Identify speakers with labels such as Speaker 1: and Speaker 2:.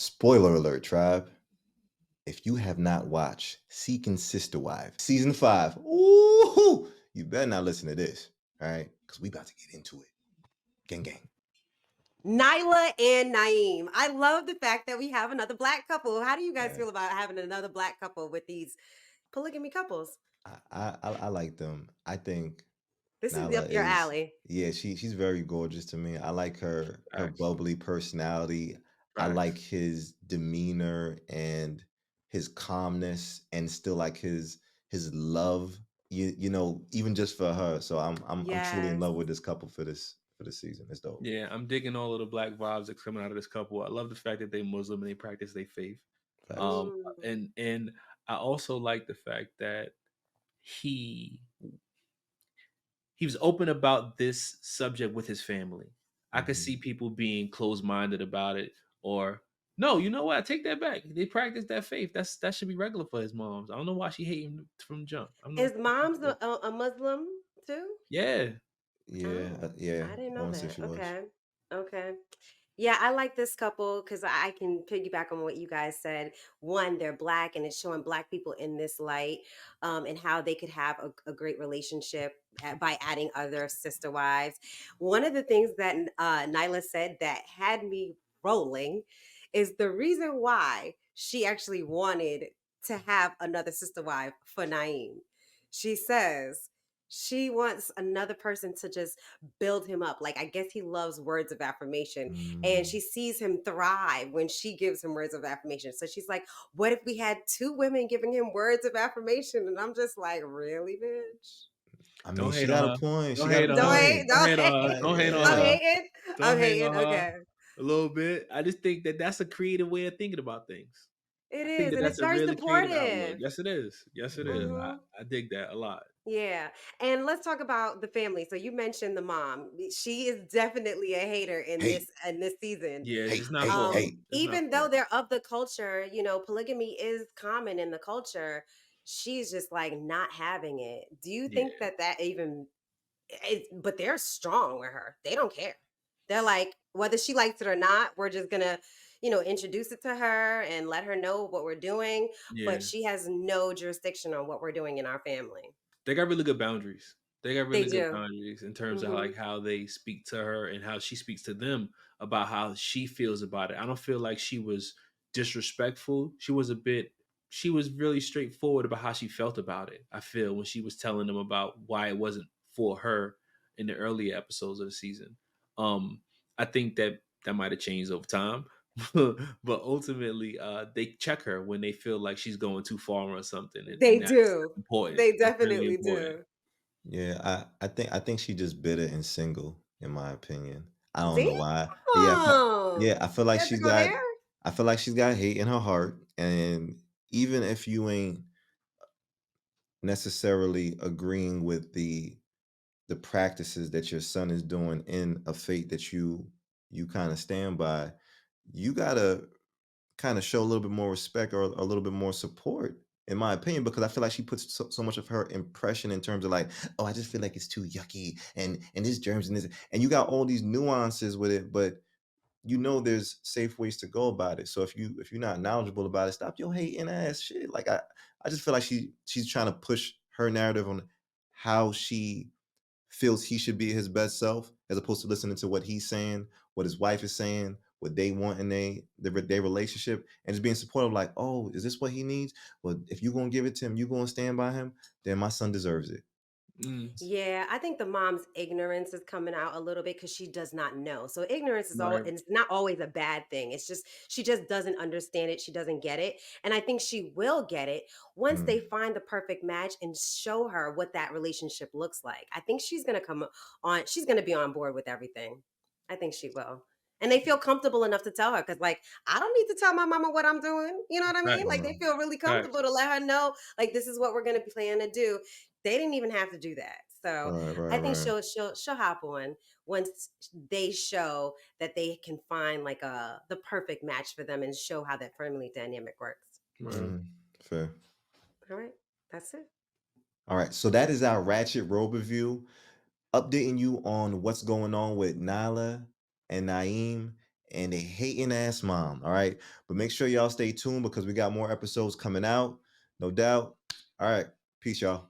Speaker 1: Spoiler alert, tribe. If you have not watched Seeking Sister Wive, season 5, ooh, you better not listen to this, all right? Because we about to get into it. Gang, gang.
Speaker 2: Nailah and Naheem. I love the fact that we have another black couple. How do you guys
Speaker 1: Yeah.
Speaker 2: feel about having another black couple with these polygamy couples?
Speaker 1: I like them. I think
Speaker 2: This is
Speaker 1: Nala
Speaker 2: up your
Speaker 1: is,
Speaker 2: alley.
Speaker 1: yeah, she's very gorgeous to me. I like her
Speaker 3: Facts.
Speaker 1: bubbly personality. I
Speaker 3: Facts.
Speaker 1: like his demeanor and his calmness, and still like his love. You know, even just for her. So I'm truly in
Speaker 2: Yes.
Speaker 1: love with this couple for this season. It's dope.
Speaker 3: Yeah, I'm digging all of the black vibes that's coming out of this couple. I love the fact that they Muslim and they practice their faith.
Speaker 1: Facts.
Speaker 3: And I also like the fact that he was open about this subject with his family. I could see people being closed-minded about it, or no, you know what? I take that back. They practice that faith. That should be regular for his moms. I don't know why she hating from jump. I'm not.
Speaker 2: Is mom's a Muslim too?
Speaker 3: Yeah.
Speaker 1: Yeah,
Speaker 2: Oh,
Speaker 1: yeah.
Speaker 2: I didn't
Speaker 1: I
Speaker 2: know
Speaker 1: want to say
Speaker 2: that.
Speaker 1: she was.
Speaker 2: Okay. Yeah, I like this couple because I can piggyback on what you guys said. One, they're black, and it's showing black people in this light, and how they could have a great relationship by adding other sister wives. One of the things that Nyla said that had me rolling is the reason why she actually wanted to have another sister wife for Naeem. She says she wants another person to just build him up. Like, I guess he loves words of affirmation, and she sees him thrive when she gives him words of affirmation. So she's like, what if we had two women giving him words of affirmation? And I'm just like, really, bitch?
Speaker 1: I mean,
Speaker 3: Don't
Speaker 1: she
Speaker 3: hate
Speaker 1: got
Speaker 3: on
Speaker 1: a
Speaker 3: her.
Speaker 1: point.
Speaker 3: Don't
Speaker 1: She got
Speaker 3: hate
Speaker 1: a
Speaker 3: on
Speaker 2: Don't
Speaker 3: her.
Speaker 2: hate,
Speaker 1: point.
Speaker 3: Don't
Speaker 2: don't
Speaker 3: hate on
Speaker 2: hate.
Speaker 3: her. Don't hate on
Speaker 2: I'm
Speaker 3: her.
Speaker 2: hating.
Speaker 3: Don't
Speaker 2: I'm
Speaker 3: hate
Speaker 2: hating.
Speaker 3: on her
Speaker 2: Okay.
Speaker 3: a little bit. I just think that that's a creative way of thinking about things.
Speaker 2: It
Speaker 3: I think
Speaker 2: is,
Speaker 3: that
Speaker 2: and it's
Speaker 3: that's a
Speaker 2: very
Speaker 3: really creative outlook.
Speaker 2: supportive.
Speaker 3: Yes, it is. Yes, it is.
Speaker 1: Mhm.
Speaker 3: I dig that a lot.
Speaker 2: Yeah. And let's talk about the family. So you mentioned the mom. She is definitely a hater in
Speaker 1: Hate,
Speaker 2: this season.
Speaker 3: Yeah,
Speaker 1: hate,
Speaker 3: it's not
Speaker 1: hate,
Speaker 3: for her.
Speaker 1: hate.
Speaker 3: It's not
Speaker 2: Even
Speaker 3: for
Speaker 2: though
Speaker 3: her.
Speaker 2: they're of the culture, polygamy is common in the culture. She's just like not having it. Do you
Speaker 3: Yeah.
Speaker 2: think that even but they're strong with her. They don't care. They're like, whether she likes it or not, we're just gonna, introduce it to her and let her know what we're doing. But
Speaker 3: Yeah.
Speaker 2: she has no jurisdiction on what we're doing in our family.
Speaker 3: They got really good boundaries. They got
Speaker 2: They
Speaker 3: really good
Speaker 2: do.
Speaker 3: boundaries in terms of
Speaker 2: Hmm.
Speaker 3: like how they speak to her and how she speaks to them about how she feels about it. I don't feel like she was disrespectful. She was really straightforward about how she felt about it. I feel when she was telling them about why it wasn't for her in the earlier episodes of the season. I think that might have changed over time. But ultimately, they check her when they feel like she's going too far or something,
Speaker 2: They
Speaker 3: and that's
Speaker 2: do.
Speaker 3: important.
Speaker 2: They
Speaker 3: That's really
Speaker 2: definitely
Speaker 3: important.
Speaker 2: do.
Speaker 1: Yeah, I think she just bitter and single, in my opinion. I don't know why.
Speaker 2: Damn.
Speaker 1: Yeah, I feel like
Speaker 2: You have to go there?
Speaker 1: I feel like she's got hate in her heart, and even if you ain't necessarily agreeing with the practices that your son is doing in a faith that you kind of stand by, you gotta kind of show a little bit more respect or a little bit more support, in my opinion, because I feel like she puts so much of her impression in terms of like, oh, I just feel like it's too yucky and this germs and this, and you got all these nuances with it, but there's safe ways to go about it. So if you're not knowledgeable about it, stop your hating ass shit. Like I just feel like she's trying to push her narrative on how she feels he should be his best self, as opposed to listening to what he's saying, what his wife is saying, what they want in their relationship, and just being supportive. Like, oh, is this what he needs? Well, if you're gonna give it to him, you're gonna stand by him, then my son deserves it.
Speaker 3: Mm,
Speaker 2: Yeah, I think the mom's ignorance is coming out a little bit because she does not know. So ignorance is all,
Speaker 3: right.
Speaker 2: and it's not always a bad thing. It's just she just doesn't understand it. She doesn't get it, and I think she will get it once they
Speaker 1: Mm.
Speaker 2: find the perfect match and show her what that relationship looks like. I think she's gonna come on. She's gonna be on board with everything. I think she will. And they feel comfortable enough to tell her because, like, I don't need to tell my mama what I'm doing. You know what I mean?
Speaker 3: Facts.
Speaker 2: Like, they feel really
Speaker 3: Facts.
Speaker 2: comfortable to let her know, like, this is what we're going to plan to do. They didn't even have to do that. So
Speaker 1: Right, right,
Speaker 2: I think
Speaker 1: right.
Speaker 2: she'll hop on once they show that they can find like the perfect match for them and show how that family dynamic works.
Speaker 3: Right.
Speaker 1: Fair.
Speaker 2: All right, that's it.
Speaker 1: All right, so that is our Ratchet Robe review, updating you on what's going on with Nala and Naeem and a hating ass mom. All right. But make sure y'all stay tuned because we got more episodes coming out. No doubt. All right. Peace, y'all.